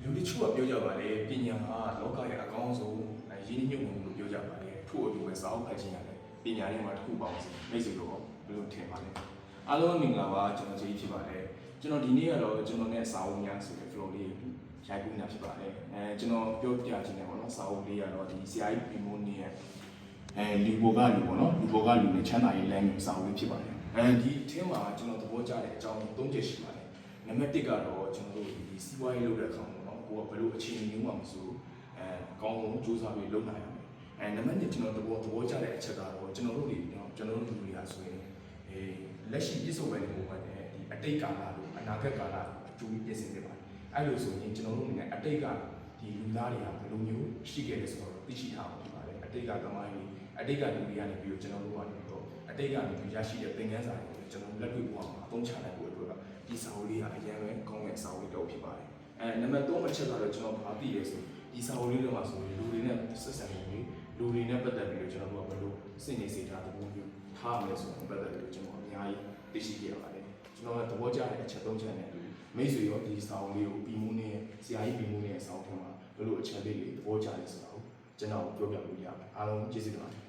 လူတချို့ကပြောကြပါလေပညာကလောကရဲ့အကောင်းဆုံးရင်းနှီးမြှုပ်နှံမှုလို့ပြောကြပါလေထို့အတူပဲစာအုပ်ဖတ်ခြင်းရတယ်ပညာထဲမှာတစ်ခုပေါင်းစီမိတ်ဆွေတို့ဘယ်လိုထင်ပါလဲအားလုံးမင်္ဂလာပါကျွန်တော်ဂျေးဖြစ်ပါတယ်ကျွန်တော်ဒီနေ့ကတော့ကျွန်တော်နဲ့စာအုပ်များဆိုတဲ့ flow လေးရိုက်ကူးနေတာဖြစ်ပါတယ်ကျွန်တော်ပြောပြခြင်းနဲ့ပေါ့နော်စာအုပ်လေးကတော့ဒီဆရာကြီးပီမိုးနီရဲ့လူဘောကလူပေါ့နော်လူဘောကလူနဲ့ချမ်းသာရေးလမ်းမျိုးစာအုပ်လေးဖြစ်ပါတယ်ဒီအထင်းမှာကျွန်တော်သဘောကျတဲ့အကြောင်း၃ချက်ရှိပါတယ်နံပါတ်1ကတော့ကျွန်တော်တို့ဒီစီးပွားရေးလုပ်တဲ့အခါမှာပေါ့နော်ကိုကဘယ်လိုအခြေအနေမျိုးမှမဆိုကောင်းဆုံးစူးစမ်းပြီးလုပ်နိုင်အောင်နံပါတ်2ကျွန်တော်သဘောကျတဲ့အချက်ကတော့ကျွန်တော်တို့လူတွေကဆိုရင်လက်ရှိပြည့်စုံတဲ့ပုံမှန်နဲ့ဒီအတိတ်ကာလလို့အနာဂတ်ကာလအကျိုးပြင်ဆင်နေပါတယ်အဲ့လိုဆိုရင်ကျွန်တော်တို့အနေနဲ့အတိတ်ကဒီလူသားတွေကဘယ်လိုမျိုးရှိခဲ့လဲဆိုတော့သိရှိထားအောင်ဖြစ်ပါတယ်အတိတ်ကသမိုင်းတွေအတိတ်ကလူတွေကနေပြီးတော့ကျွန်တော်တို့ကနေပြီးတော့အတိတ်ကနေပြီးရရှိတဲ့သင်ခန်းစာတွေကိုကျွန်တော်လက်တွေ့ပေါ်မှာအသုံးချနိုင်ဖို့အတွက်ဒီစာအုပ်လေးကအရင်ပဲကောင်းတဲ့စာအုပ်လေးတစ်ခုဖြစ်ပါတယ်နံပါတ်3အချက်ကတော့ကျွန်တော်ဘာသိလဲဆိုဒီစာအုပ်လေးတွေမှာဆိုရင်လူတွေနဲ့ဆက်ဆံနေလူတွေနဲ့ပတ်သက်ပြီးတော့ကျွန်တော်တို့ကဘယ်လိုစိတ်နေစိတ်ထားသဘောမျိုးထားမယ်ဆိုတော့ပတ်သက်ပြီးကျွန်တော်အများကြီးသိရှိခဲ့ပါတယ်ကျွန်တော်ကသဘောကျတဲ့အချက်3ချက်နဲ့မိတ်ဆွေရောဒီစာအုပ်လေးကိုပြီးမှုနဲ့ဆရာကြီးပြီးမှုနဲ့စာအုပ်ထဲမှာဘယ်လိုအချက်လေးတွေသဘောကျလဲဆိုတာကိုကျွန်တော်ပြောပြလို့ရပါတယ်အားလုံးကျေးဇူးတင်ပါတယ်